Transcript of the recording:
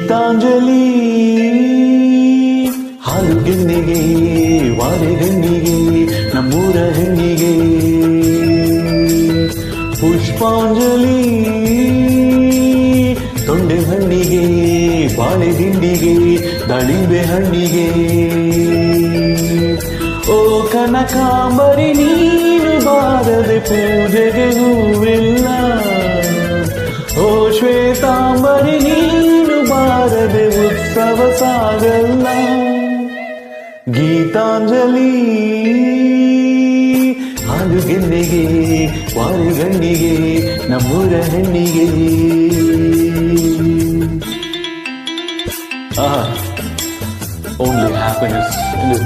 ಗೀತಾಂಜಲಿ ಹಾಲುಗೆನ್ನೆಗೆ ವಾರೆಗಣ್ಣಿಗೆ ನಮ್ಮೂರ ಹೆಣ್ಣಿಗೆ ಪುಷ್ಪಾಂಜಲಿ ತೊಂಡೆ ಹಣ್ಣಿಗೆ ಬಾಳೆ ದಿಂಡಿಗೆ ದಾಳಿಂಬೆ ಹಣ್ಣಿಗೆ ಓ ಕನಕಾಂಬರಿ ನೀನು ಬಾರದೆ ಪೂಜೆಗೆ ಹೂವಿಲ್ಲ ಓ ಶ್ವೇತಾಂಬರಿ ನೀನು ಬಾರದೆ ಉತ್ಸವ ಸಾಗಲ್ಲ ಗೀತಾಂಜಲಿ ಹಾಲುಗೆನ್ನೆಗೆ ವಾರೆಗಣ್ಣಿಗೆ ನಮ್ಮೂರ ಹೆಣ್ಣಿಗೆ only happiness in this